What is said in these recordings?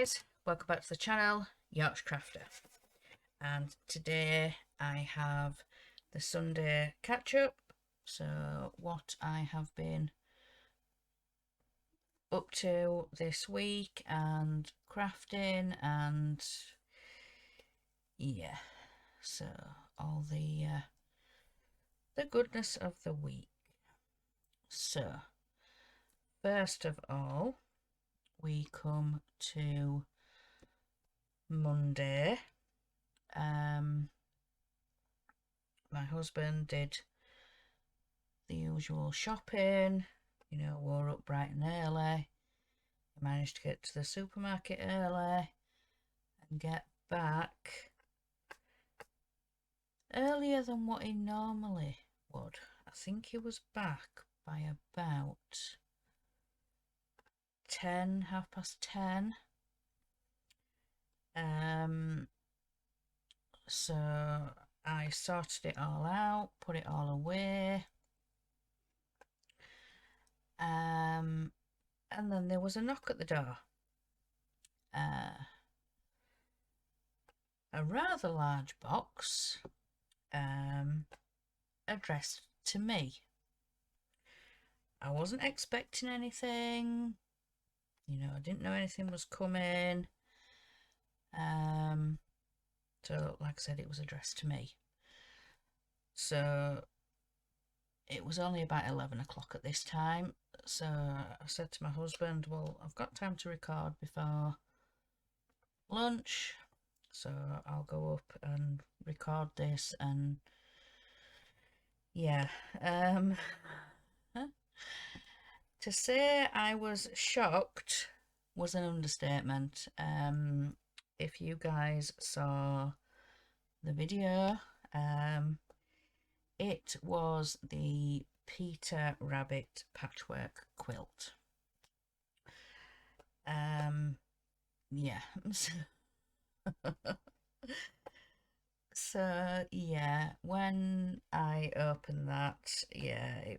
guys, welcome back to the channel, Yorkshire Crafter. And today I have the Sunday catch up. So what I have been up to this week and crafting and yeah, so all the goodness of the week. So first of all, we come to Monday. My husband did the usual shopping, you know, we're up bright and early. I managed to get to the supermarket early and get back earlier than what he normally would. I think he was back by about 10, 10:30. So I sorted it all out, put it all away. And then there was a knock at the door. A rather large box, addressed to me. I wasn't expecting anything, you know, I didn't know anything was coming. So like I said, it was addressed to me. So it was only about 11 o'clock at this time. So I said to my husband, well, I've got time to record before lunch, so I'll go up and record this. And yeah, to say I was shocked was an understatement. If you guys saw the video, it was the Peter Rabbit patchwork quilt. Yeah. So yeah, when I opened that, yeah,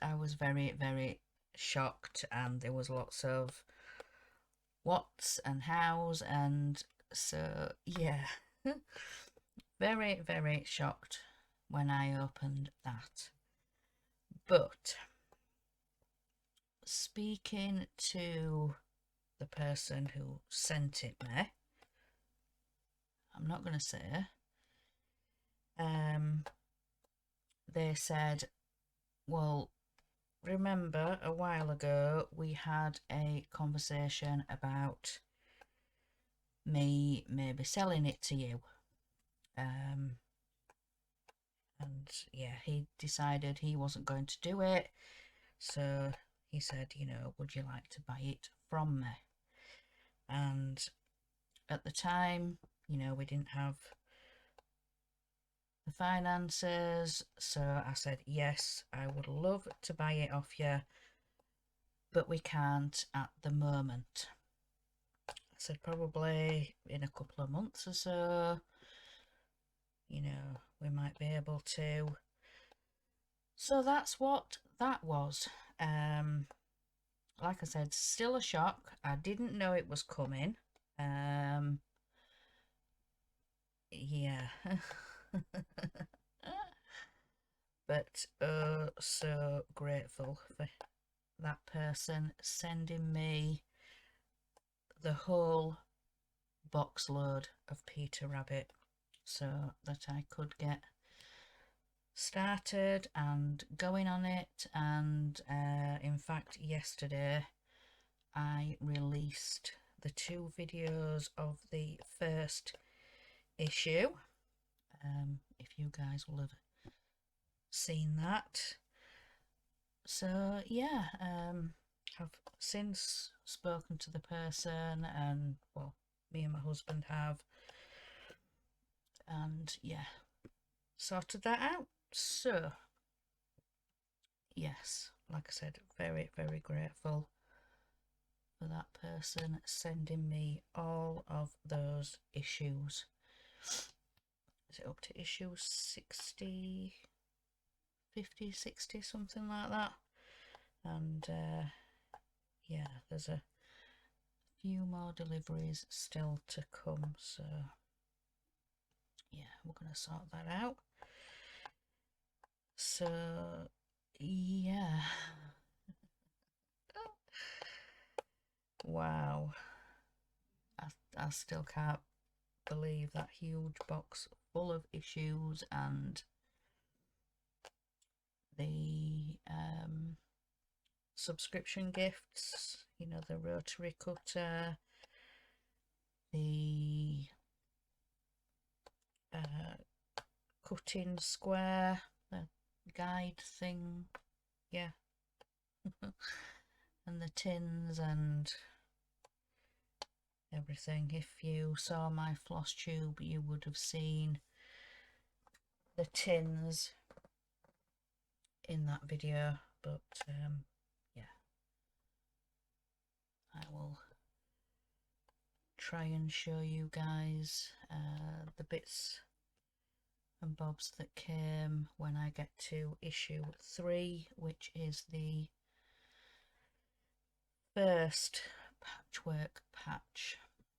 I was very, very shocked, and there was lots of what's and how's, and so yeah, very, very shocked when I opened that. But speaking to the person who sent it me, I'm not going to say, they said, well, remember a while ago we had a conversation about me maybe selling it to you. And yeah, he decided he wasn't going to do it, so he said, you know, would you like to buy it from me? And at the time, you know, we didn't have the finances, so I said, yes, I would love to buy it off you, but we can't at the moment. I said probably in a couple of months or so, you know, we might be able to. So that's what that was. Like I said, still a shock. I didn't know it was coming. Yeah. But so grateful for that person sending me the whole box load of Peter Rabbit so that I could get started and going on it. And in fact, yesterday I released the 2 videos of the first issue. If you guys will have seen that. So yeah, I've since spoken to the person, and well, me and my husband have, and yeah, sorted that out. So yes, like I said, very, very grateful for that person sending me all of those issues. Is it up to issue 60, 50, 60, something like that? And yeah, there's a few more deliveries still to come, so yeah, we're going to sort that out. So yeah, wow, I still can't believe that huge box full of issues and the subscription gifts, you know, the rotary cutter, the cutting square, the guide thing, yeah, and the tins and everything. If you saw my floss tube, you would have seen the tins in that video, but yeah, I will try and show you guys the bits and bobs that came when I get to issue 3, which is the first patchwork patch,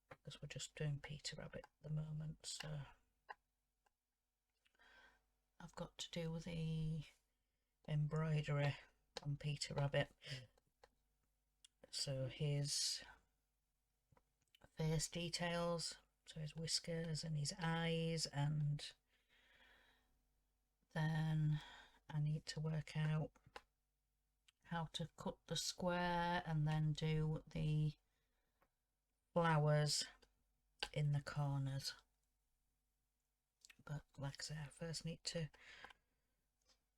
because we're just doing Peter Rabbit at the moment. So I've got to do the embroidery on Peter Rabbit. So his face details, so his whiskers and his eyes, and then I need to work out how to cut the square and then do the flowers in the corners. But like I say, I first need to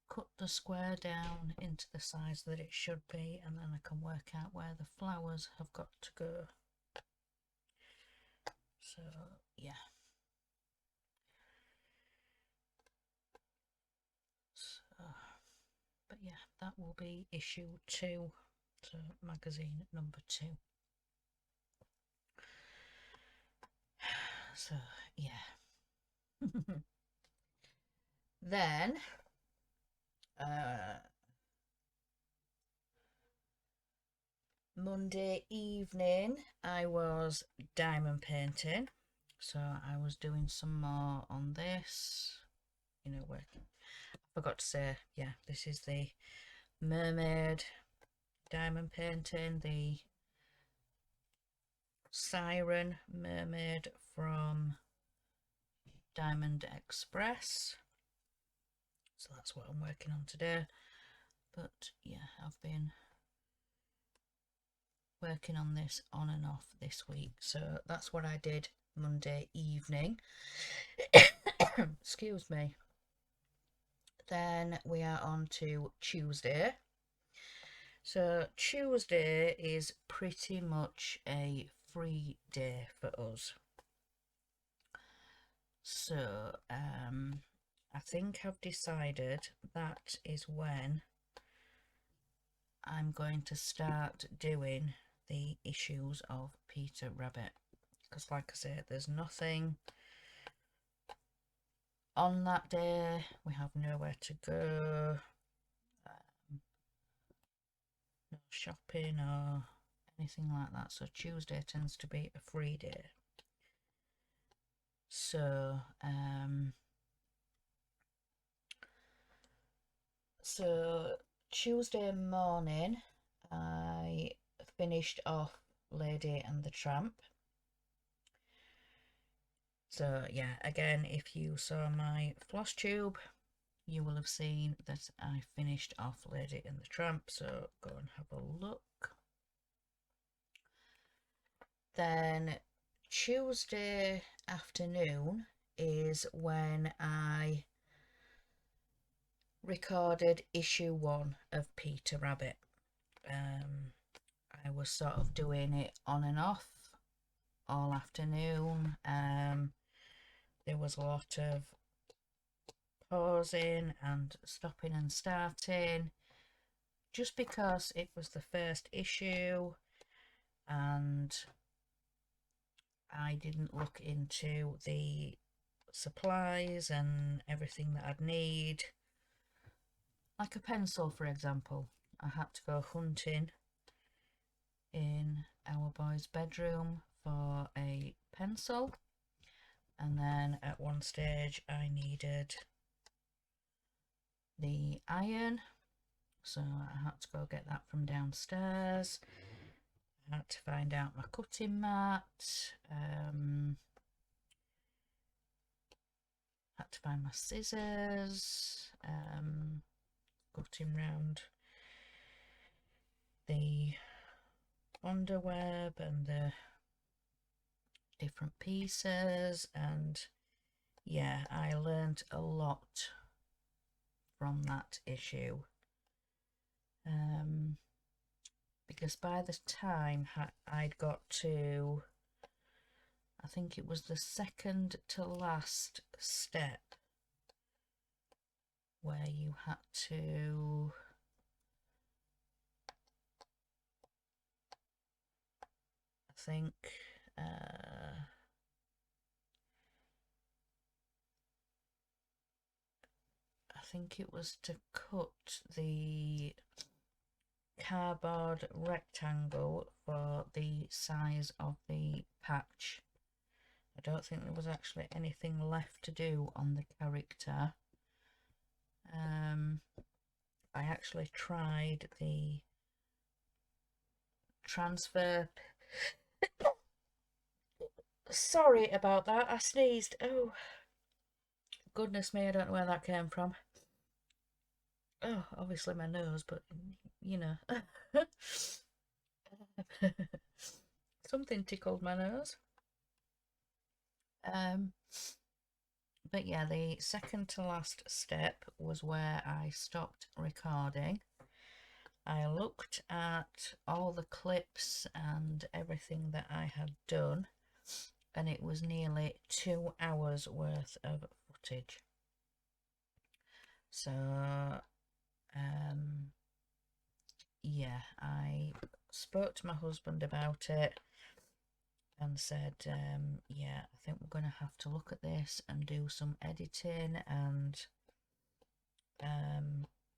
cut the square down into the size that it should be, and then I can work out where the flowers have got to go. So yeah, so, but yeah, that will be issue 2, so magazine number 2. So yeah. Then Monday evening I was diamond painting, so I was doing some more on this, you know, working. I forgot to say, yeah, this is the mermaid diamond painting, the siren mermaid from Diamond Express. So that's what I'm working on today. But yeah, I've been working on this on and off this week, so that's what I did Monday evening. Excuse me. Then we are on to Tuesday. So Tuesday is pretty much a free day for us. So I think I've decided that is when I'm going to start doing the issues of Peter Rabbit, because like I said, there's nothing on that day. We have nowhere to go, no shopping or anything like that, so Tuesday tends to be a free day. So Tuesday morning I finished off Lady and the Tramp. So yeah, again, if you saw my floss tube, you will have seen that I finished off Lady and the Tramp, so go and have a look. Then Tuesday afternoon is when I recorded issue 1 of Peter Rabbit. I was sort of doing it on and off all afternoon. There was a lot of pausing and stopping and starting, just because it was the first issue and I didn't look into the supplies and everything that I'd need. Like a pencil, for example, I had to go hunting in our boy's bedroom for a pencil, and then at one stage I needed the iron, so I had to go get that from downstairs. I had to find out my cutting mat, had to find my scissors, cutting round the underweb and the different pieces, and yeah, I learned a lot from that issue, because by the time I'd got to, I think it was the second to last step where you had to I think it was to cut the cardboard rectangle for the size of the patch. I don't think there was actually anything left to do on the character. I actually tried the transfer. Sorry about that, I sneezed. Oh, goodness me, I don't know where that came from. Oh, obviously my nose, but you know. Something tickled my nose. But yeah, the second to last step was where I stopped recording. I looked at all the clips and everything that I had done, and it was nearly 2 hours worth of footage. So yeah, I spoke to my husband about it and said, yeah, I think we're going to have to look at this and do some editing, and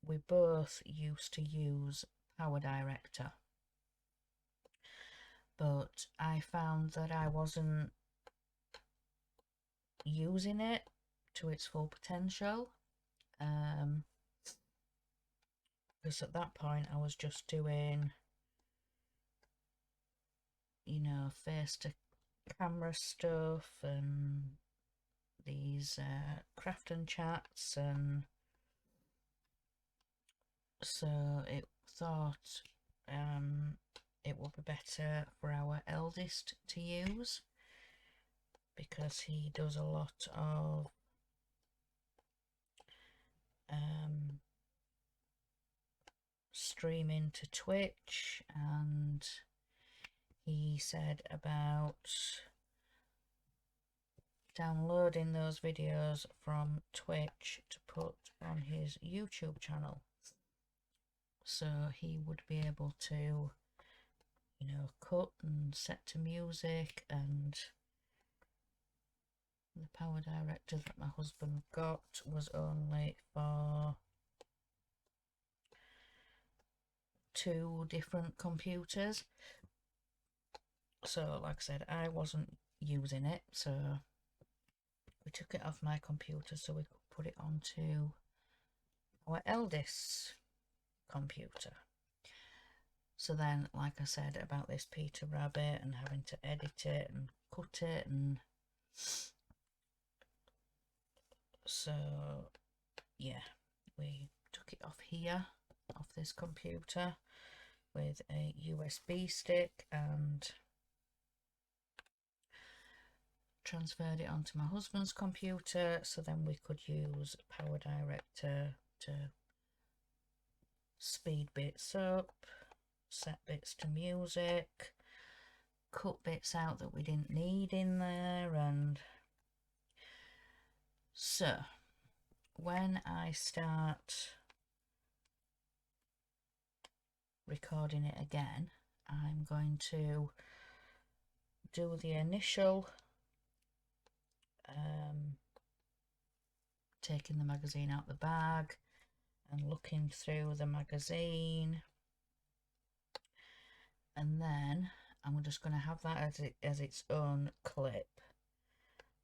we both used to use Power Director, but I found that I wasn't using it to its full potential, because at that point I was just doing, you know, face to camera stuff and these craft and chats, and so it thought it would be better for our eldest to use, because he does a lot of streaming to Twitch, and he said about downloading those videos from Twitch to put on his YouTube channel, so he would be able to, you know, cut and set to music. And the Power Director that my husband got was only for 2 different computers, so like I said, I wasn't using it, so we took it off my computer so we could put it onto our eldest's computer. So then, like I said about this Peter Rabbit and having to edit it and cut it, and so yeah, we took it off here, off this computer, with a USB stick, and transferred it onto my husband's computer, so then we could use Power Director to speed bits up, set bits to music, cut bits out that we didn't need in there. And so when I start recording it again, I'm going to do the initial taking the magazine out the bag and looking through the magazine, and then I'm just going to have that as its own clip.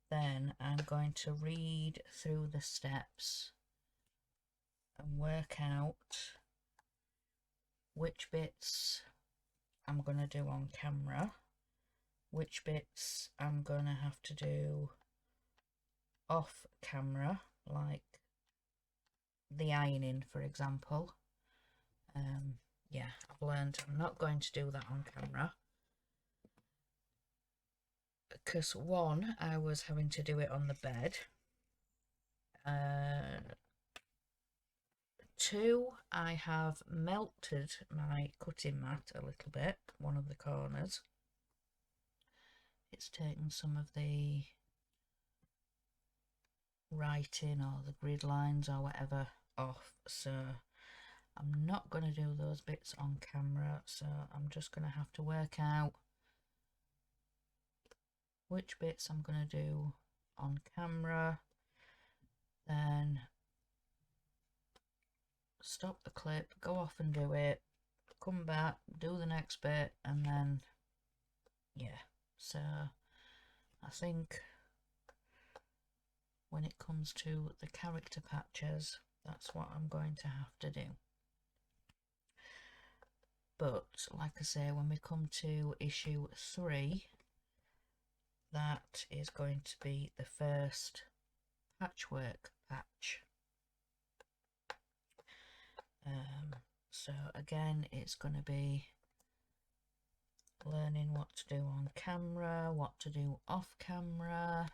Then I'm going to read through the steps and work out which bits I'm going to do on camera, which bits I'm going to have to do off camera, like the ironing, for example. Yeah, I've learned I'm not going to do that on camera, because one, I was having to do it on the bed. Two, I have melted my cutting mat a little bit, one of the corners. It's taken some of the writing or the grid lines or whatever off, so I'm not going to do those bits on camera, so I'm just going to have to work out which bits I'm going to do on camera, then stop the clip, go off and do it, come back, do the next bit, and then yeah. So I think when it comes to the character patches, that's what I'm going to have to do. But like I say, when we come to issue 3, that is going to be the first patchwork patch. So again, it's going to be learning what to do on camera, what to do off camera,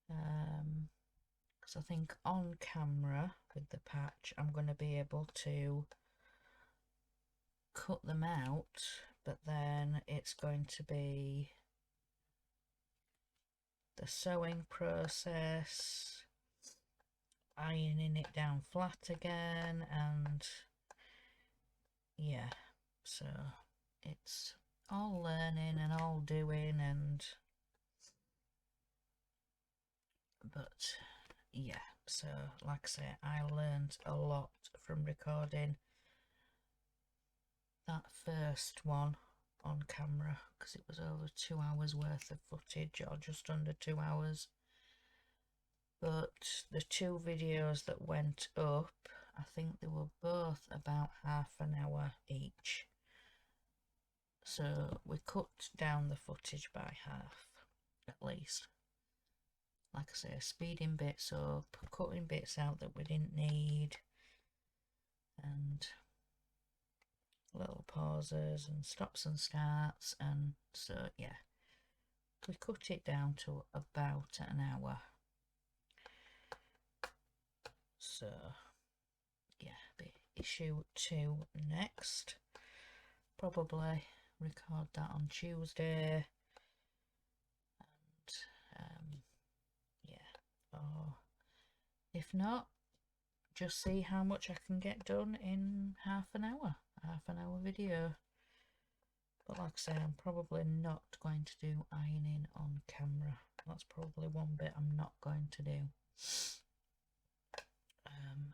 because I think on camera with the patch I'm going to be able to cut them out, but then it's going to be the sewing process, ironing it down flat again, and yeah, so it's all learning and all doing, and but yeah, so like I say, I learned a lot from recording that first one on camera, because it was over 2 hours worth of footage, or just under 2 hours. But the 2 videos that went up, I think they were both about half an hour each, so we cut down the footage by half at least. Like I say, speeding bits up, cutting bits out that we didn't need, and little pauses and stops and starts, and so yeah, we cut it down to about an hour. So yeah, be issue 2 next. Probably record that on Tuesday, and yeah, or if not, just see how much I can get done in half an hour video. But like I say, I'm probably not going to do ironing on camera. That's probably one bit I'm not going to do.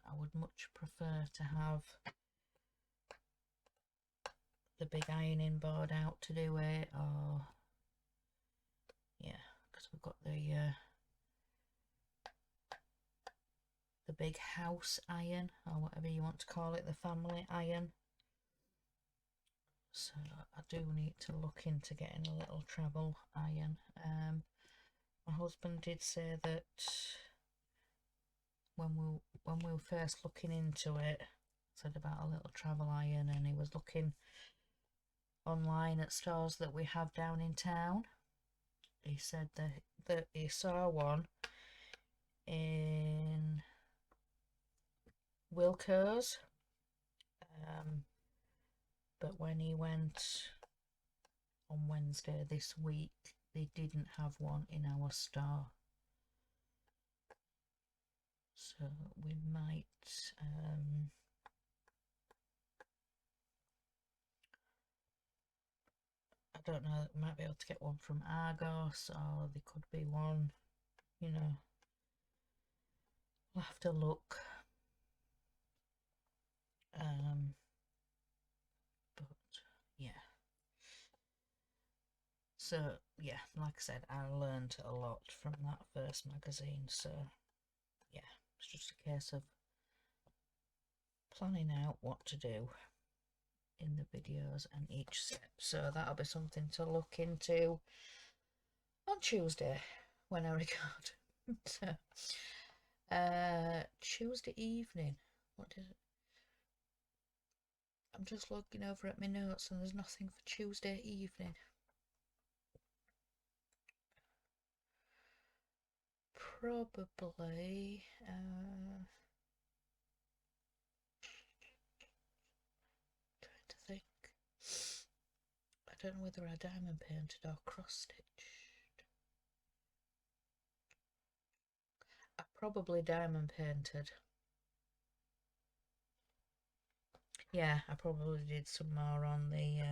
I would much prefer to have the big ironing board out to do it, or yeah, because we've got the big house iron, or whatever you want to call it, the family iron. So I do need to look into getting a little travel iron. My husband did say that when we were first looking into it, said about a little travel iron, and he was looking online at stores that we have down in town. He said that he saw one in Wilko's, but when he went on Wednesday this week, they didn't have one in our store. So we might I don't know, we might be able to get one from Argos, or there could be one, you know, we'll have to look. But yeah, So yeah, like I said, I learned a lot from that first magazine, so yeah, it's just a case of planning out what to do in the videos and each step. So that'll be something to look into on Tuesday when I record. So Tuesday evening, what did it? I'm just looking over at my notes and there's nothing for Tuesday evening. Probably trying to think. I don't know whether I diamond painted or cross stitched. I probably diamond painted. Yeah, I probably did some more on the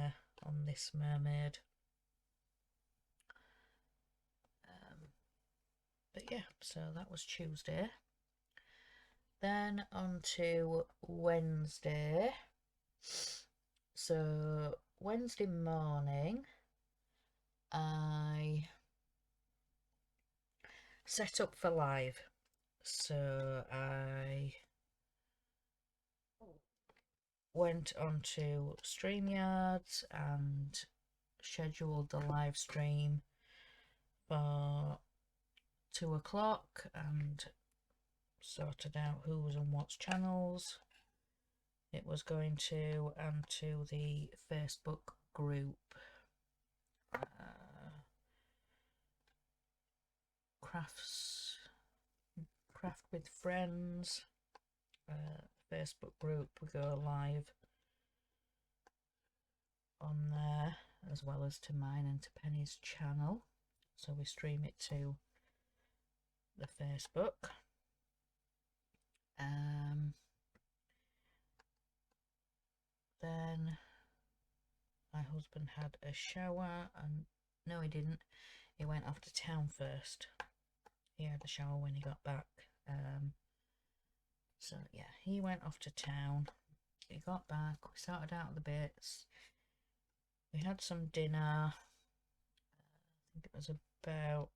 on this mermaid. But yeah, so that was Tuesday. Then on to Wednesday. So Wednesday morning, I set up for live. So I went onto StreamYards and scheduled the live stream for 2 o'clock and sorted out who's on what channels it was going to, and to the Facebook group Craft with Friends Facebook group. We go live on there as well as to mine and to Penny's channel, so we stream it to the Facebook. Then my husband had a shower, and no, he didn't, he went off to town first. He had the shower when he got back. So yeah, he went off to town, he got back, we sorted out the bits, we had some dinner. I think it was about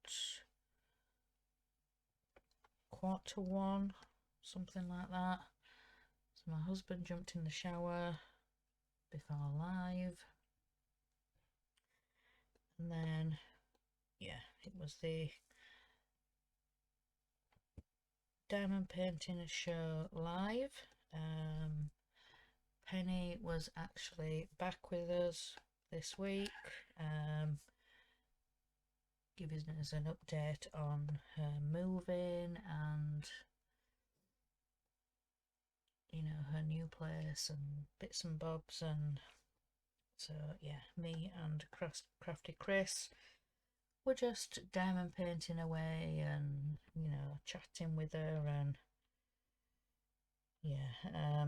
1:45, something like that. So my husband jumped in the shower before live, and then yeah, it was the diamond painting show live. Penny was actually back with us this week, giving us an update on her moving and, you know, her new place and bits and bobs. And so yeah, me and Crafty Chris were just diamond painting away and, you know, chatting with her. And yeah, I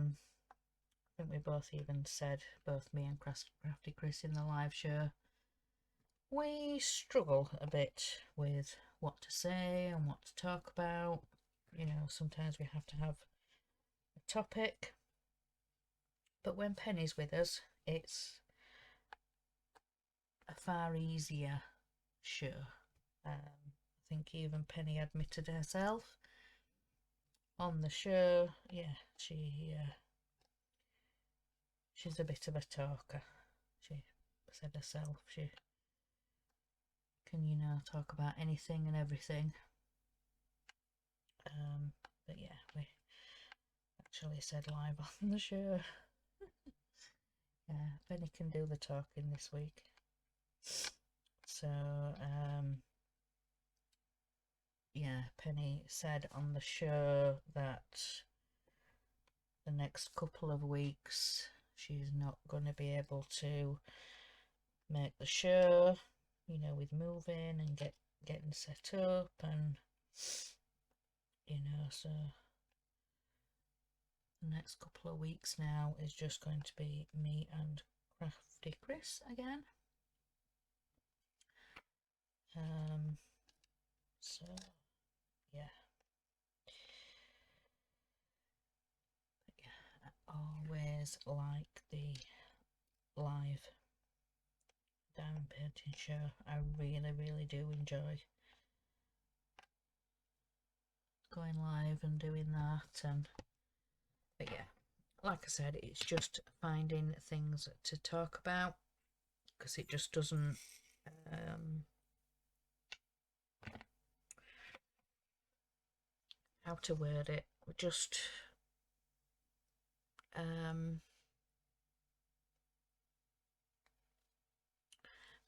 think we both even said, both me and Crafty Chris in the live show, we struggle a bit with what to say and what to talk about. You know, sometimes we have to have a topic, but when Penny's with us, it's a far easier show. I think even Penny admitted herself on the show. Yeah, she's a bit of a talker. She said herself she can, you know, talk about anything and everything. But yeah, we actually said live on the show. Yeah, Penny can do the talking this week. So yeah, Penny said on the show that the next couple of weeks she's not going to be able to make the show, you know, with moving and getting set up, and you know, so the next couple of weeks now is just going to be me and Crafty Chris again. So yeah. But yeah, I always like the live diamond painting show. I really do enjoy going live and doing that. And but yeah, like I said, it's just finding things to talk about, because it just doesn't how to word it, just I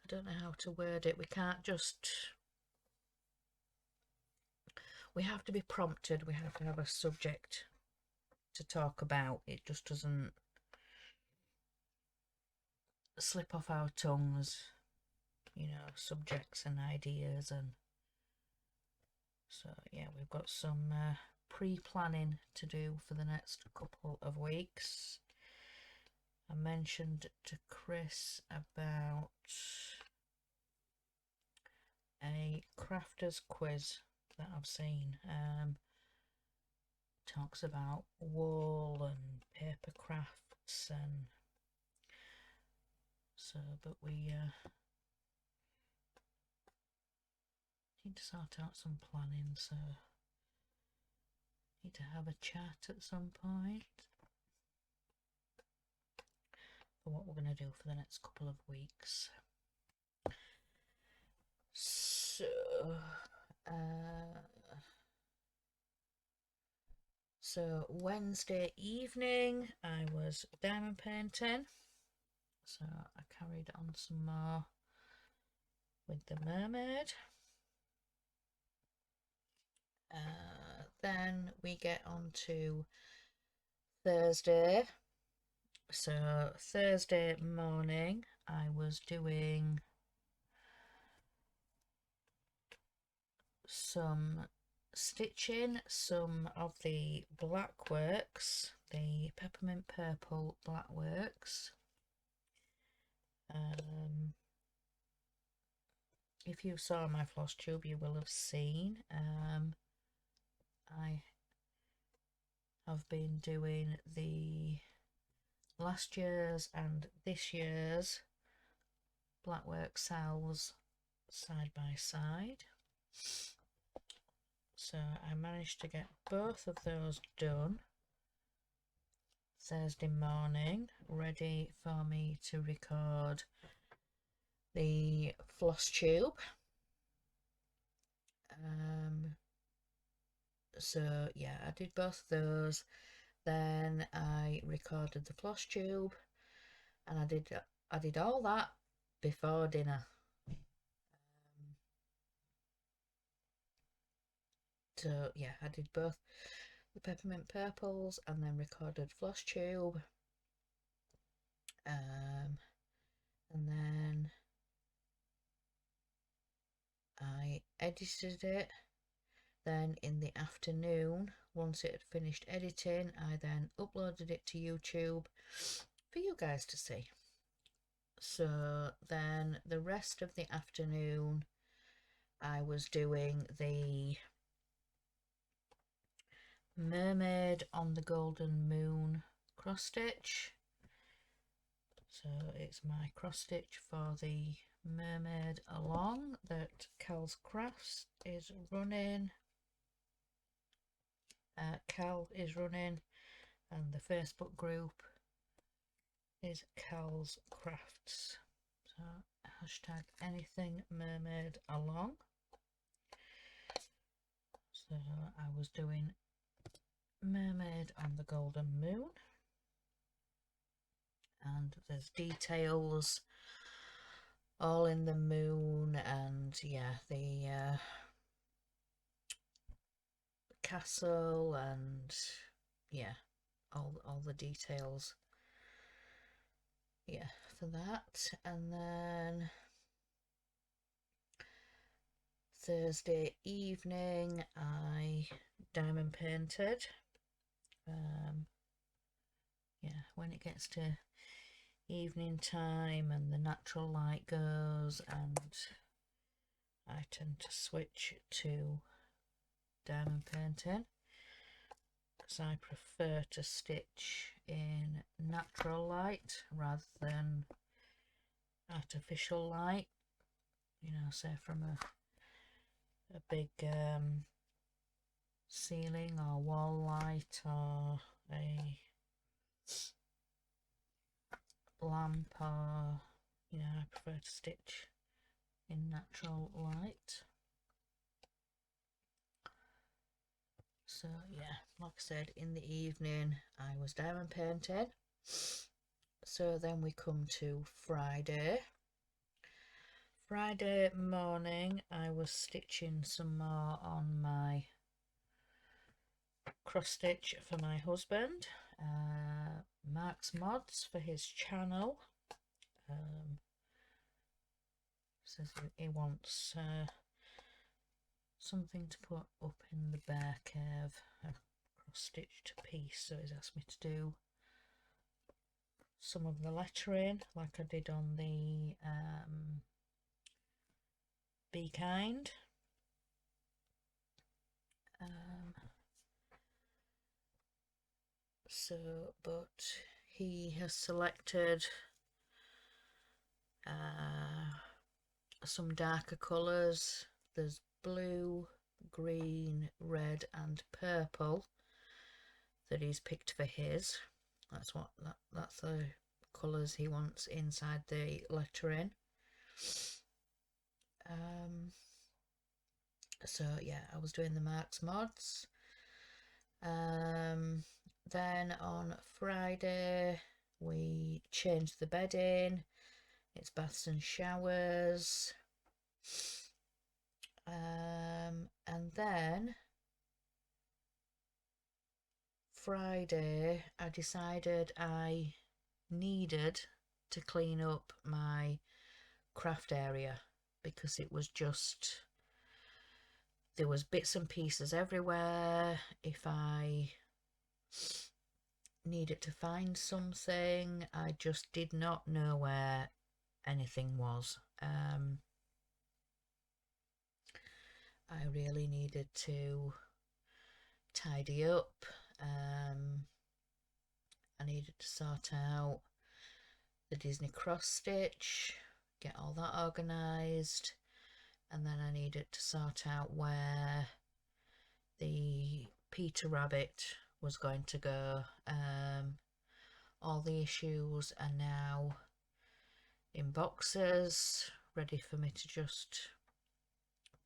don't know how to word it. We can't just, we have to be prompted, we have to have a subject to talk about. It just doesn't slip off our tongues, you know, subjects and ideas. And so yeah, we've got some pre-planning to do for the next couple of weeks. I mentioned to Chris about a crafter's quiz that I've seen. Talks about wool and paper crafts, and so, but we need to sort out some planning, so need to have a chat at some point for what we're going to do for the next couple of weeks. So Wednesday evening I was diamond painting, so I carried on some more with the mermaid. Then we get on to Thursday. So Thursday morning I was doing some stitching, some of the black works, the peppermint purple black works. If you saw my floss tube, you will have seen I have been doing the last year's and this year's blackwork cells side by side. So I managed to get both of those done Thursday morning, ready for me to record the floss tube. So yeah, I did both of those. Then I recorded the floss tube, and I did all that before dinner. So yeah, I did both the peppermint purples and then recorded floss tube. And then I edited it. Then in the afternoon, once it had finished editing, I then uploaded it to YouTube for you guys to see. So then the rest of the afternoon I was doing the mermaid on the golden moon cross stitch. So it's my cross stitch for the mermaid along that Cal's Crafts is running. Cal is running, and the Facebook group is Cal's Crafts. So hashtag anything mermaid along. So I was doing mermaid on the golden moon, and there's details all in the moon, and yeah, the castle, and yeah, all the details, yeah, for that. And then Thursday evening I diamond painted. Yeah, when it gets to evening time and the natural light goes, and I tend to switch to diamond painting because I prefer to stitch in natural light rather than artificial light, you know, say from a big ceiling or wall light, or a lamp, or, you know, I prefer to stitch in natural light. So yeah, like I said, in the evening I was diamond painting. So then we come to Friday. Friday morning I was stitching some more on my cross stitch for my husband, Mark's Mods, for his channel. Says he wants something to put up in the bear cave, a cross-stitched piece, so he's asked me to do some of the lettering like I did on the Be Kind. But he has selected some darker colours. There's blue, green, red and purple that he's picked for his. That's the colours he wants inside the lettering. So yeah, I was doing the Mark's Mods. Then on Friday we changed the bedding. It's baths and showers. And then Friday I decided I needed to clean up my craft area, because it was just, there was bits and pieces everywhere. If I needed to find something, I just did not know where anything was. I really needed to tidy up. I needed to sort out the Disney cross stitch, get all that organised, and then I needed to sort out where the Peter Rabbit was going to go. All the issues are now in boxes, ready for me to just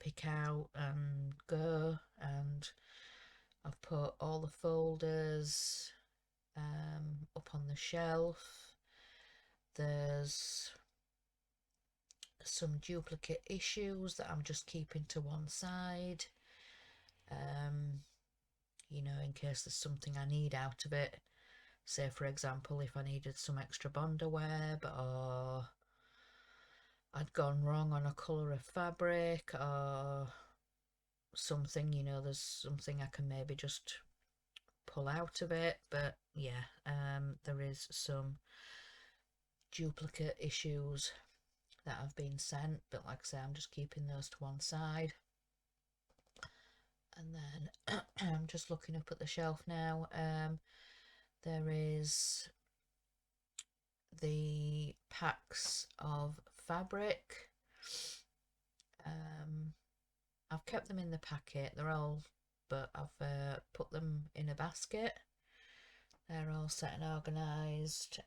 pick out and go. And I've put all the folders up on the shelf. There's some duplicate issues that I'm just keeping to one side, you know, in case there's something I need out of it. Say for example, if I needed some extra Bondo web, or I'd gone wrong on a colour of fabric or something, you know, there's something I can maybe just pull out of it. But yeah, there is some duplicate issues that have been sent, but like I say, I'm just keeping those to one side. And then I'm just looking up at the shelf now. There is the packs of fabric. I've kept them in the packet, they're all, but I've put them in a basket. They're all set and organised.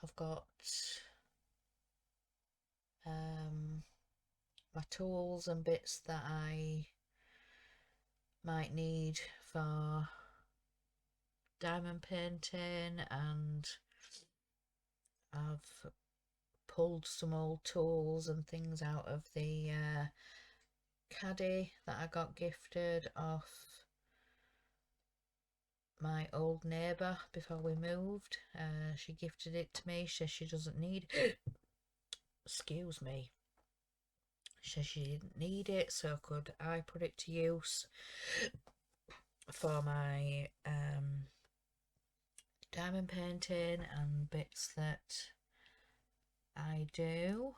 I've got my tools and bits that I might need for diamond painting, and I've pulled some old tools and things out of the caddy that I got gifted off my old neighbour before we moved. She gifted it to me. She says she doesn't need excuse me, she says she didn't need it, so could I put it to use for my diamond painting and bits that I do.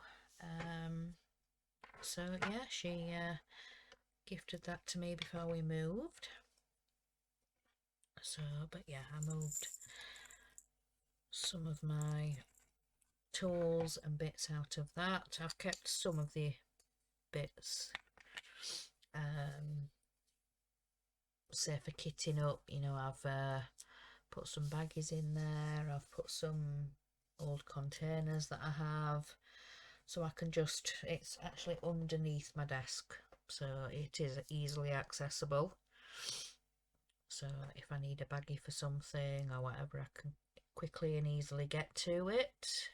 So yeah, she gifted that to me before we moved. So, but yeah, I moved some of my tools and bits out of that. I've kept some of the bits say for kitting up, you know. I've put some baggies in there, I've put some old containers that I have, so I can just, it's actually underneath my desk, so it is easily accessible. So if I need a baggie for something or whatever, I can quickly and easily get to it.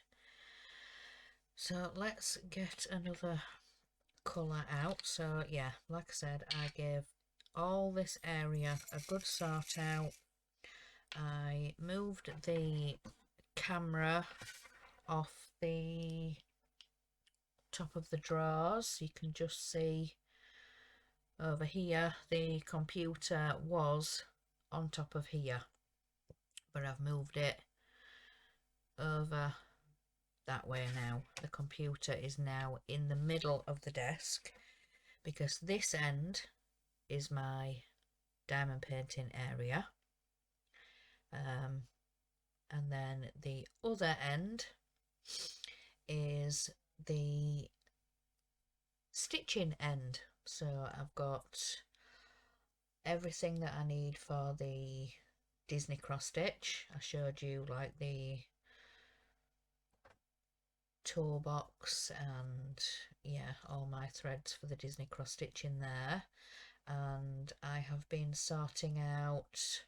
So let's get another colour out. So yeah, like I said, I gave all this area a good sort out. I moved the camera off the top of the drawers. You can just see over here the computer was on top of here, but I've moved it over that way now. The computer is now in the middle of the desk because this end is my diamond painting area, and then the other end is the stitching end. So I've got everything that I need for the Disney cross stitch. I showed you like the toolbox and yeah, all my threads for the Disney cross stitch in there, and I have been sorting out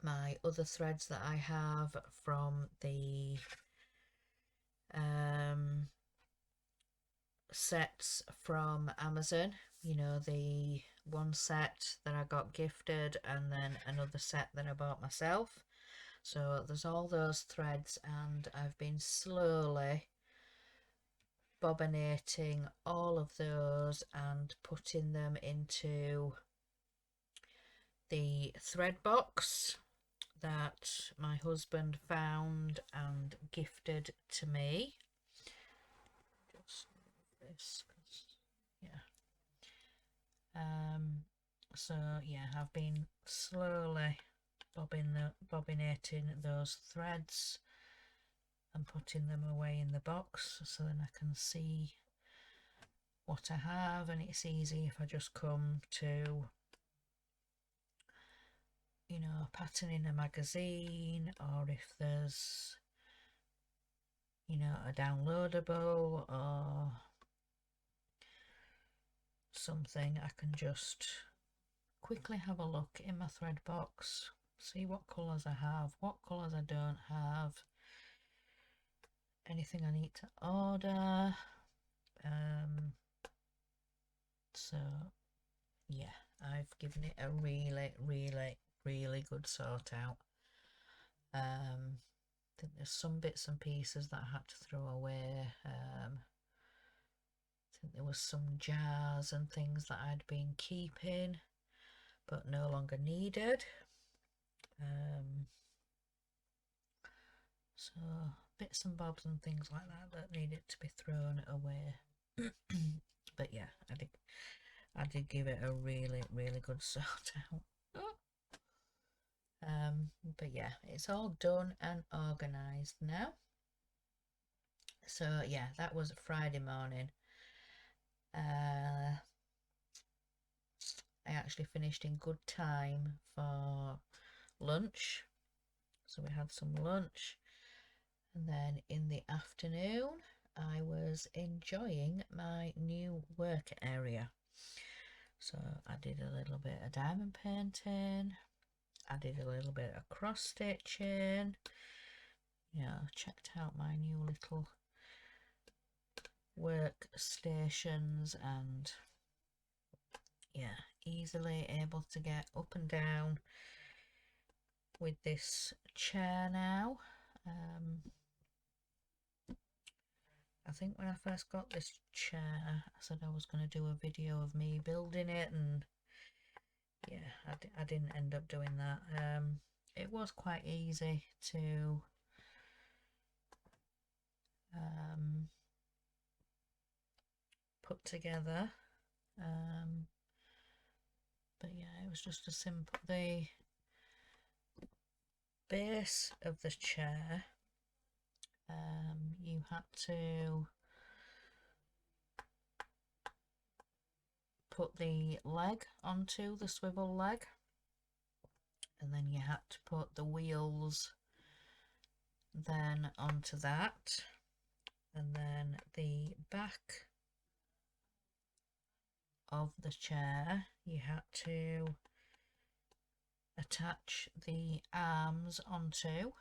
my other threads that I have from the sets from Amazon. You know, the one set that I got gifted and then another set that I bought myself. So there's all those threads, and I've been slowly bobbinating all of those and putting them into the thread box that my husband found and gifted to me. Just this, yeah. So yeah, I've been slowly bobbinating those threads and putting them away in the box so then I can see what I have, and it's easy if I just come to, you know, patterning a magazine, or if there's, you know, a downloadable or something, I can just quickly have a look in my thread box, see what colours I have, what colours I don't have, anything I need to order. So yeah, I've given it a really good sort out. I think there's some bits and pieces that I had to throw away. I think there was some jars and things that I'd been keeping but no longer needed. So bits and bobs and things like that that needed to be thrown away. But yeah, I did give it a really good sort out. But yeah, it's all done and organised now. So yeah, that was Friday morning. I actually finished in good time for lunch, so we had some lunch, and then in the afternoon I was enjoying my new work area. So I did a little bit of diamond painting, I did a little bit of cross stitching, yeah, checked out my new little workstations, and yeah, easily able to get up and down with this chair now. I think when I first got this chair, I said I was going to do a video of me building it, and yeah, I didn't end up doing that. It was quite easy to put together, but yeah, it was just a simple, base of the chair, you had to put the leg onto the swivel leg, and then you had to put the wheels then onto that, and then the back of the chair you had to attach the arms onto,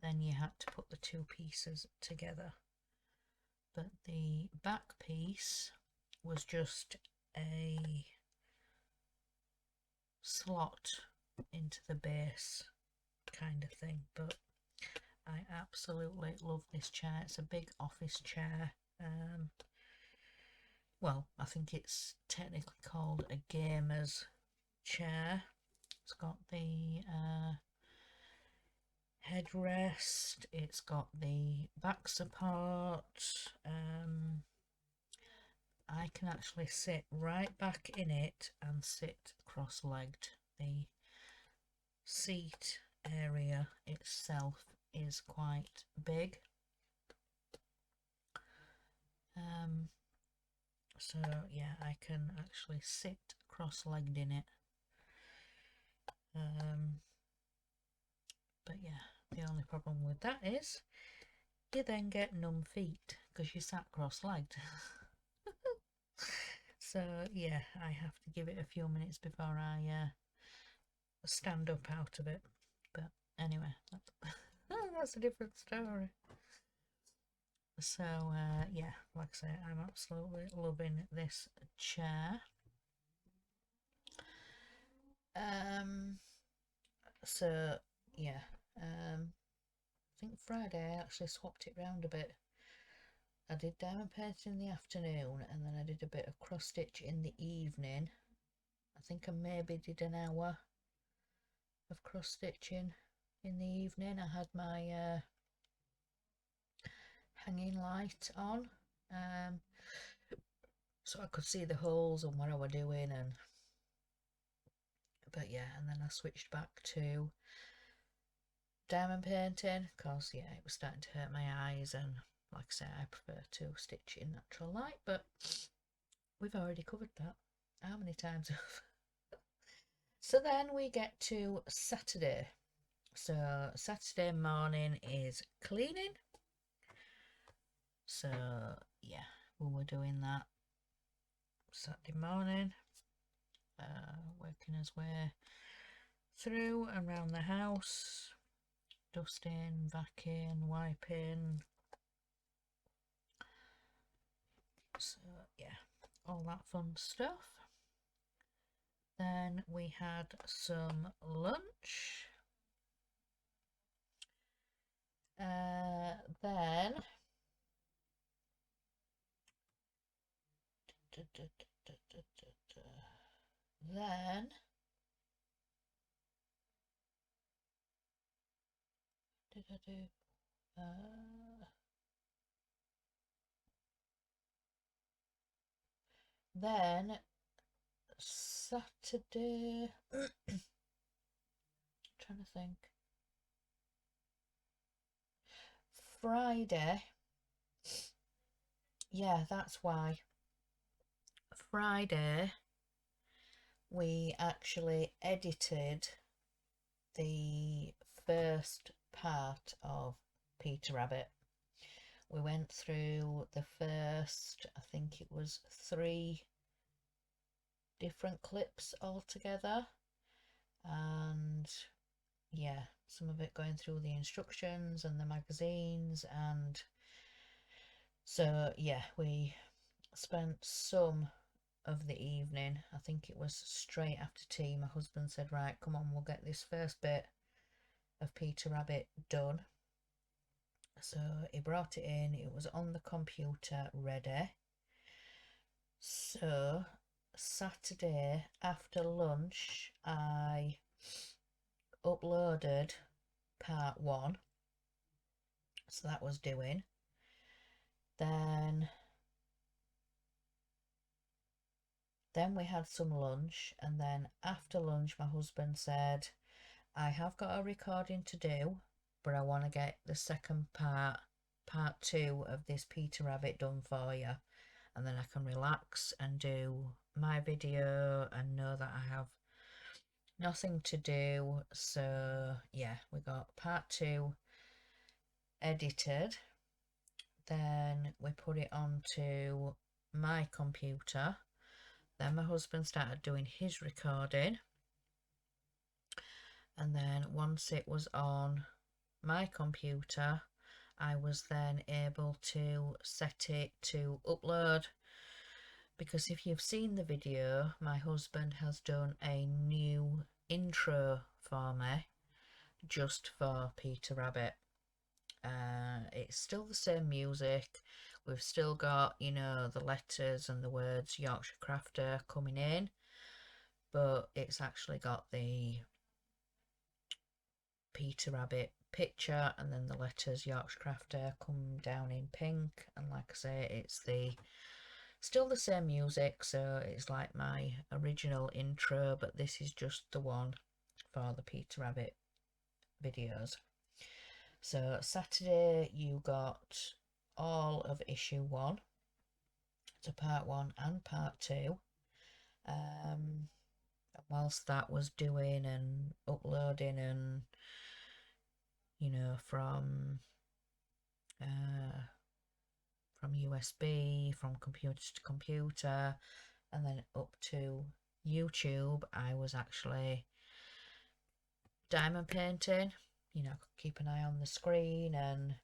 then you had to put the two pieces together. But the back piece was just a slot into the base kind of thing. But I absolutely love this chair. It's a big office chair. Well, I think it's technically called a gamer's chair. It's got the headrest, it's got the back support. I can actually sit right back in it and sit cross-legged. The seat area itself is quite big. So yeah, I can actually sit cross-legged in it. But yeah, the only problem with that is you then get numb feet because you sat cross-legged. So yeah, I have to give it a few minutes before I stand up out of it. But anyway, that's a different story. So yeah, like I say, I'm absolutely loving this chair. So yeah, I think Friday I actually swapped it round a bit. I did diamond painting in the afternoon, and then I did a bit of cross stitch in the evening. I think I maybe did an hour of cross stitching in the evening. I had my hanging light on, so I could see the holes and what I was doing. And but yeah, and then I switched back to diamond painting because yeah, it was starting to hurt my eyes, and like I say, I prefer to stitch in natural light. But we've already covered that. How many times? So then we get to Saturday. So Saturday morning is cleaning. So yeah, we were doing that Saturday morning, working his way through and around the house, dusting, vacuuming, wiping. So yeah, all that fun stuff. Then we had some lunch. Then did I do? Then Saturday, trying to think. Friday, yeah, that's why. Friday, we actually edited the first part of Peter Rabbit. We went through the first, I think it was 3 different clips altogether, and yeah, some of it going through the instructions and the magazines. And so yeah, we spent some of the evening, I think it was straight after tea, my husband said, right, come on, we'll get this first bit of Peter Rabbit done. So he brought it in, it was on the computer ready. So Saturday after lunch I uploaded part 1, so that was doing. Then we had some lunch, and then after lunch my husband said, I have got a recording to do, but I want to get the second part 2 of this Peter Rabbit done for you, and then I can relax and do my video and know that I have nothing to do. So yeah, we got part 2 edited, then we put it onto my computer, then my husband started doing his recording, and then once it was on my computer, I was then able to set it to upload, because if you've seen the video, my husband has done a new intro for me just for Peter Rabbit. It's still the same music. We've still got, you know, the letters and the words Yorkshire Crafter coming in, but it's actually got the Peter Rabbit picture and then the letters Yorkshire Crafter come down in pink. And like I say, it's still the same music, so it's like my original intro, but this is just the one for the Peter Rabbit videos. So Saturday you got all of issue 1, so part 1 and part 2. Whilst that was doing and uploading, and you know, from USB, from computer to computer, and then up to YouTube, I was actually diamond painting. You know, keep an eye on the screen and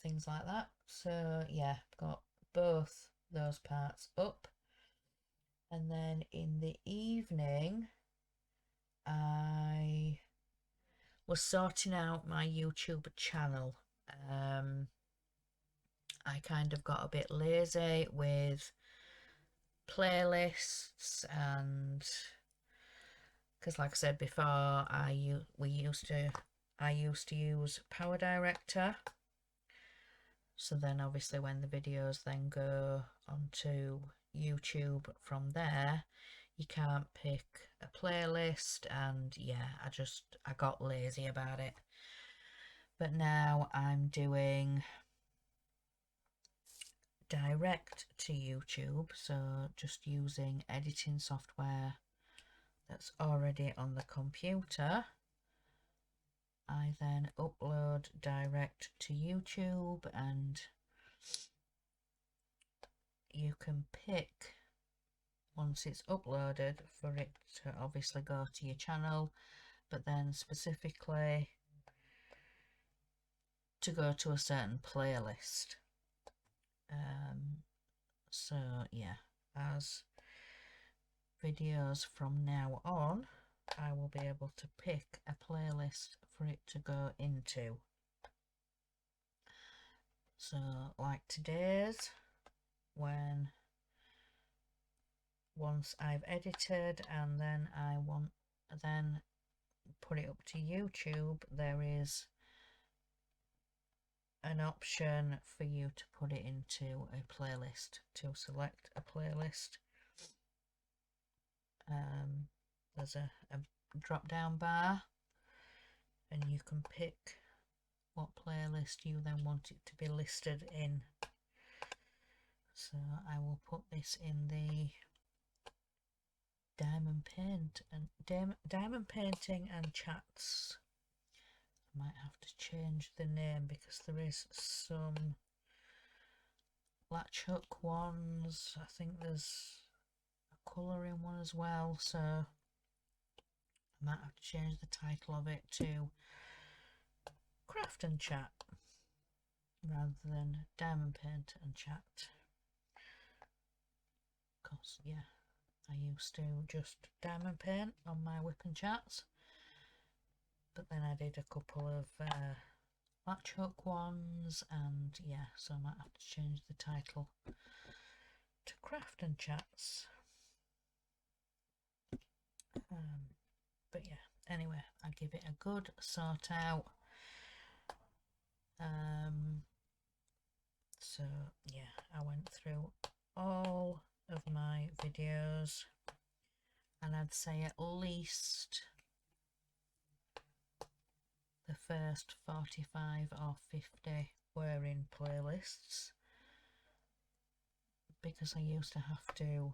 things like that. So yeah, got both those parts up, and then in the evening I was sorting out my YouTube channel. I kind of got a bit lazy with playlists, and because like I said before, I used to use Power Director. So then obviously when the videos then go onto YouTube from there, you can't pick a playlist, and yeah, I got lazy about it. But now I'm doing direct to YouTube, so just using editing software that's already on the computer. I then upload direct to YouTube, and you can pick, once it's uploaded, for it to obviously go to your channel, but then specifically to go to a certain playlist. So yeah, as videos from now on, I will be able to pick a playlist for it to go into. So like today's, once I've edited and then I want then put it up to YouTube, there is an option for you to put it into a playlist, to select a playlist. There's a drop down bar, and you can pick what playlist you then want it to be listed in. So I will put this in the diamond painting and chats. I might have to change the name because there is some latch hook ones. I think there's a colouring one as well, so I might have to change the title of it to Craft and Chat rather than Diamond Paint and Chat, because yeah, I used to just diamond paint on my Whip and Chats, but then I did a couple of latch hook ones, and yeah, so I might have to change the title to Craft and Chats. But yeah, anyway, I give it a good sort out. So yeah, I went through all of my videos and I'd say at least the first 45 or 50 were in playlists, because I used to have to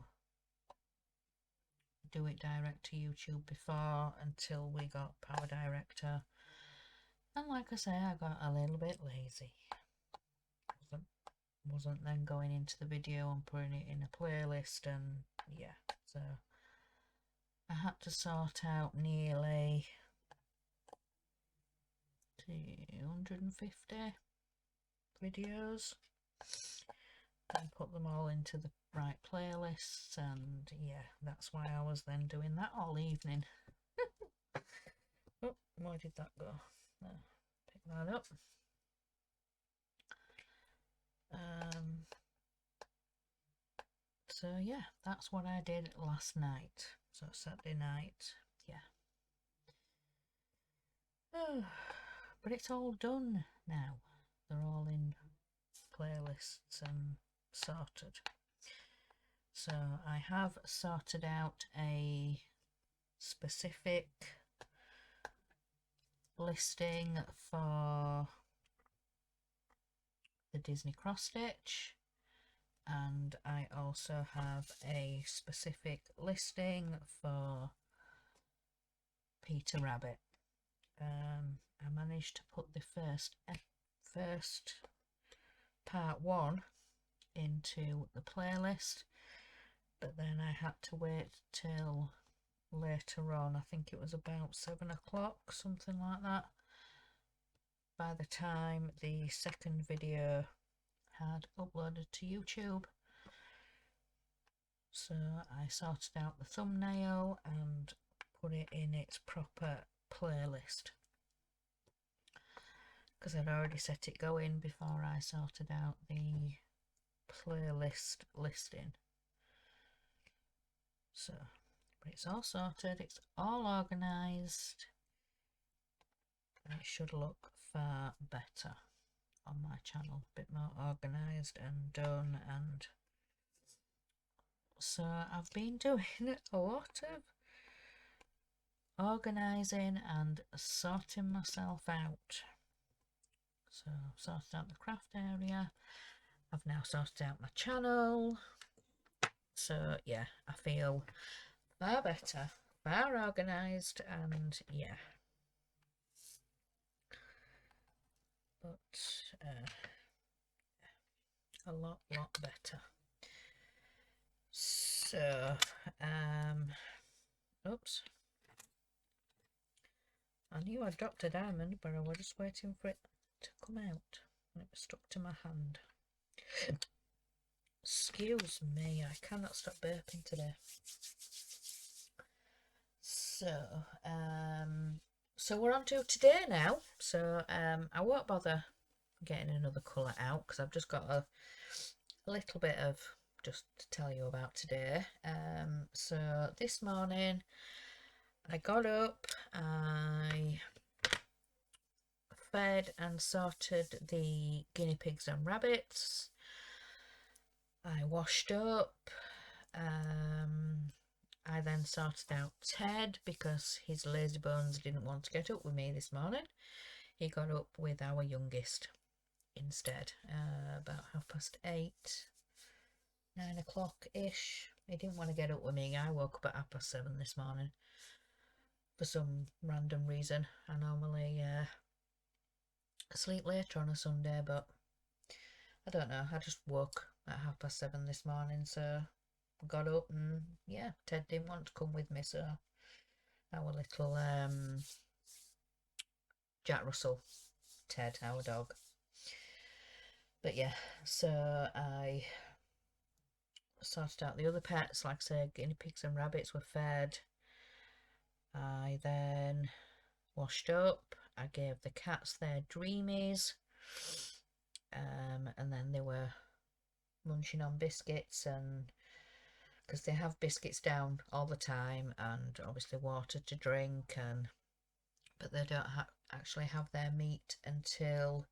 do it direct to YouTube before, until we got Power Director, and like I say, I got a little bit lazy. Wasn't then going into the video and putting it in a playlist, and yeah, so I had to sort out nearly 250 videos and put them all into the right playlists, and yeah, that's why I was then doing that all evening. Oh, where did that go? Pick that up. So yeah, that's what I did last night. So Saturday night, yeah. Oh, but it's all done now. They're all in playlists and sorted. So I have sorted out a specific listing for the Disney cross stitch, and I also have a specific listing for Peter Rabbit. I managed to put the first part 1 into the playlist, but then I had to wait till later on. I think it was about 7 o'clock, something like that, by the time the second video had uploaded to YouTube. So I sorted out the thumbnail and put it in its proper playlist, because I'd already set it going before I sorted out the playlist listing. So, but it's all sorted, it's all organised, and it should look far better on my channel, a bit more organised and done. And so I've been doing a lot of organising and sorting myself out. So I've sorted out the craft area, I've now sorted out my channel. So yeah, I feel far better, far organised, and yeah. But a lot better. So oops, I knew I dropped a diamond, but I was just waiting for it to come out, and it was stuck to my hand. Excuse me, I cannot stop burping today. So we're on to today now. So I won't bother getting another colour out, because I've just got a little bit of just to tell you about today. So this morning I got up, I fed and sorted the guinea pigs and rabbits, I washed up, I then sorted out Ted, because his lazy bones didn't want to get up with me this morning. He got up with our youngest instead, about 8:30, 9 o'clock-ish. He didn't want to get up with me. I woke up at 7:30 this morning for some random reason. I normally sleep later on a Sunday, but I don't know, I just woke at 7:30 this morning, so got up, and yeah, Ted didn't want to come with me, so our little Jack Russell, Ted, our dog. But yeah, so I sorted out the other pets, like I say, guinea pigs and rabbits were fed. I then washed up, I gave the cats their dreamies, and then they were munching on biscuits, and because they have biscuits down all the time, and obviously water to drink, and but they don't actually have their meat until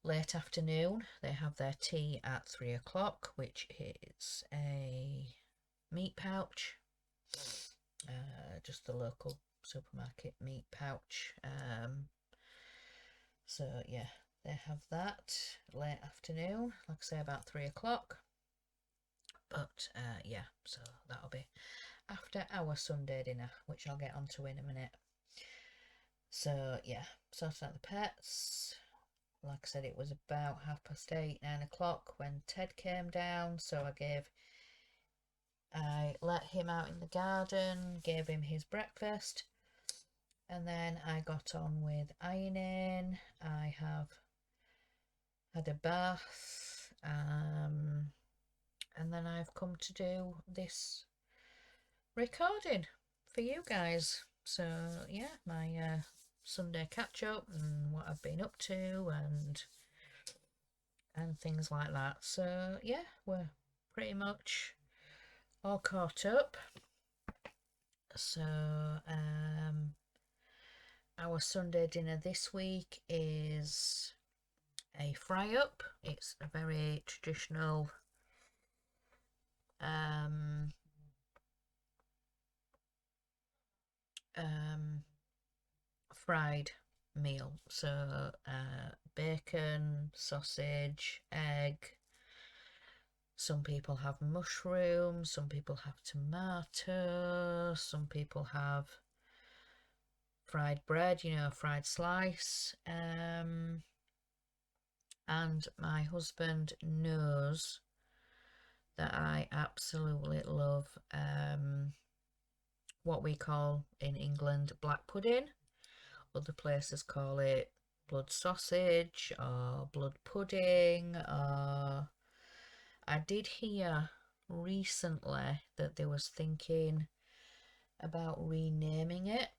late afternoon. They have their tea at 3 o'clock, which is a meat pouch, just the local supermarket meat pouch. So yeah, they have that late afternoon, like I say, about 3 o'clock. But yeah, so that'll be after our Sunday dinner, which I'll get onto in a minute. So yeah, sorted out the pets. Like I said, it was about 8:30, 9 o'clock when Ted came down. So I let him out in the garden, gave him his breakfast, and then I got on with ironing. I have had a bath, and then I've come to do this recording for you guys. So yeah, my Sunday catch up and what I've been up to and things like that. So yeah, we're pretty much all caught up. So our Sunday dinner this week is a fry up. It's a very traditional um, fried meal. So bacon, sausage, egg. Some people have mushrooms, some people have tomato, some people have fried bread, you know, fried slice. And my husband knows that I absolutely love what we call in England black pudding. Other places call it blood sausage or blood pudding. Or I did hear recently that they was thinking about renaming it,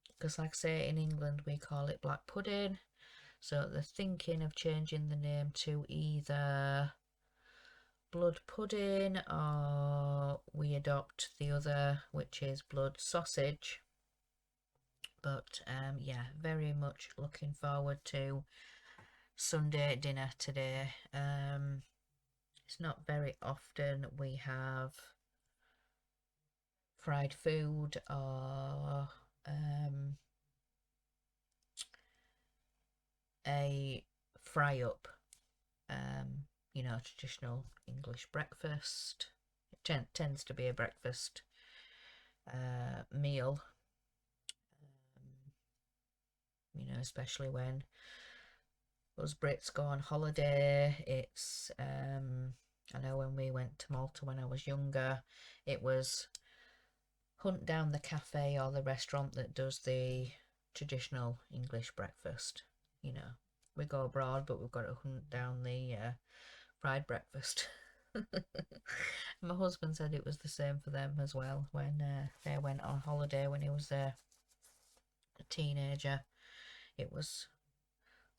because like I say, in England we call it black pudding. So they're thinking of changing the name to either blood pudding or we adopt the other, which is blood sausage. But yeah, very much looking forward to Sunday dinner today. It's not very often we have fried food or a fry up, you know, traditional English breakfast. It tends to be a breakfast meal, you know, especially when us Brits go on holiday. It's I know when we went to Malta when I was younger, it was hunt down the cafe or the restaurant that does the traditional English breakfast. You know, we go abroad, but we've got to hunt down the fried breakfast. My husband said it was the same for them as well when they went on holiday when he was a teenager. It was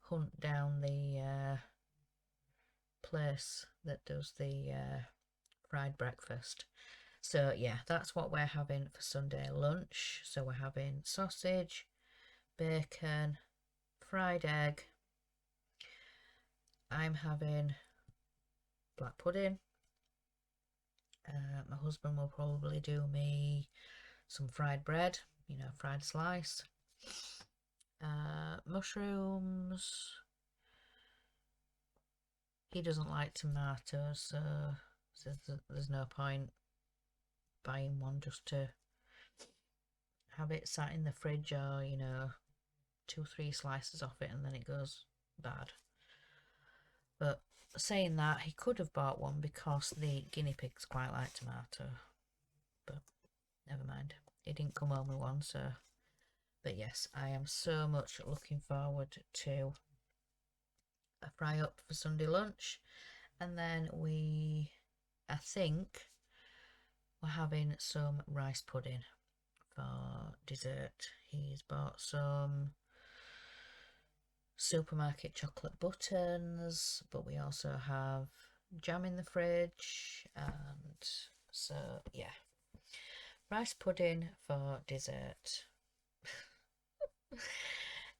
hunt down the place that does the fried breakfast. So yeah, that's what we're having for Sunday lunch. So we're having sausage, bacon, fried egg. I'm having black pudding. My husband will probably do me some fried bread, you know, fried slice. Mushrooms. He doesn't like tomatoes, so there's no point buying one just to have it sat in the fridge, or you know, 2-3 slices off it and then it goes bad. But saying that, he could have bought one because the guinea pigs quite like tomato, but never mind, he didn't come home with one. So but yes, I am so much looking forward to a fry up for Sunday lunch. And then I think we're having some rice pudding for dessert. He's bought some supermarket chocolate buttons, but we also have jam in the fridge, and so yeah, rice pudding for dessert.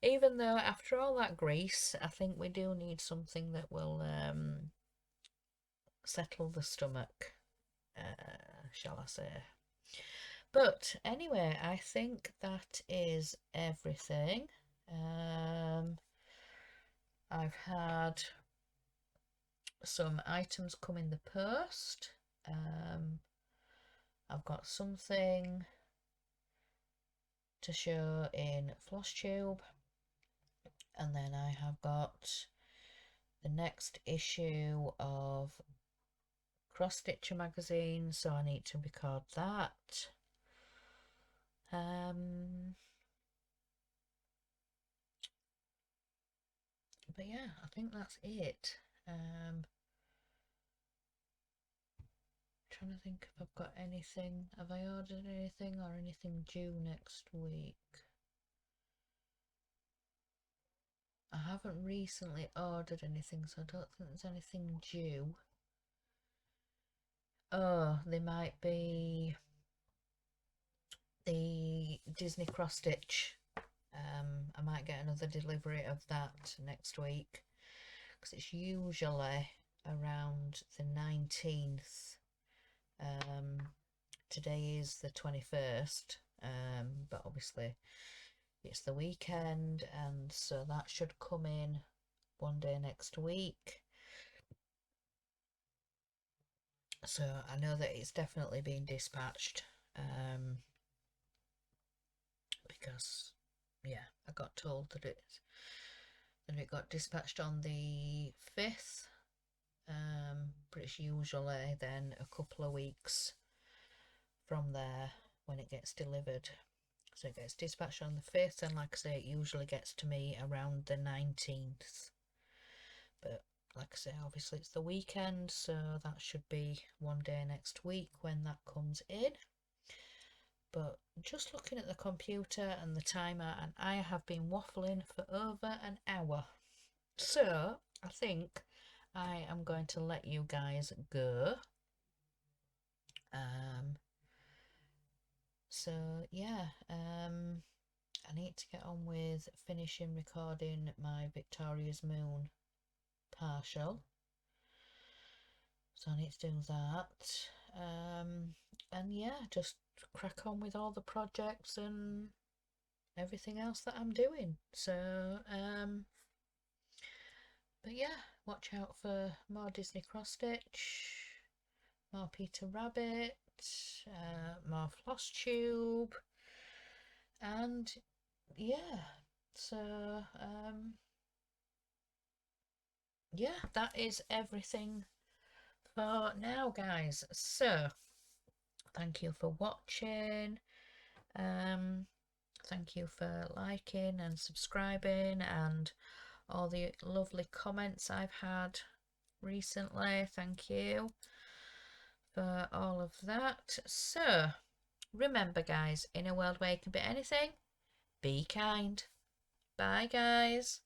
Even though after all that grease, I think we do need something that will settle the stomach, shall I say. But anyway, I think that is everything. I've had some items come in the post. I've got something to show in FlossTube, and then I have got the next issue of Cross Stitcher magazine, so I need to record that. But yeah, I think that's it. Trying to think if I've got anything. Have I ordered anything or anything due next week? I haven't recently ordered anything, so I don't think there's anything due. Oh, they might be the Disney cross stitch. I might get another delivery of that next week, because it's usually around the 19th. Today is the 21st, but obviously it's the weekend, and so that should come in one day next week. So I know that it's definitely been dispatched, because yeah, I got told that it got dispatched on the 5th, but it's usually then a couple of weeks from there when it gets delivered. So it gets dispatched on the 5th, and like I say, it usually gets to me around the 19th. But like I say, obviously it's the weekend, so that should be one day next week when that comes in. But just looking at the computer and the timer, and I have been waffling for over an hour. So I think I am going to let you guys go. So yeah, I need to get on with finishing recording my Victoria's Moon partial. So I need to do that. And yeah, just crack on with all the projects and everything else that I'm doing. So, but yeah, watch out for more Disney cross stitch, more Peter Rabbit, more FlossTube, and yeah, so yeah, that is everything for now, guys. So thank you for watching. Thank you for liking and subscribing and all the lovely comments I've had recently. Thank you for all of that. So remember, guys, in a world where you can be anything, be kind. Bye, guys.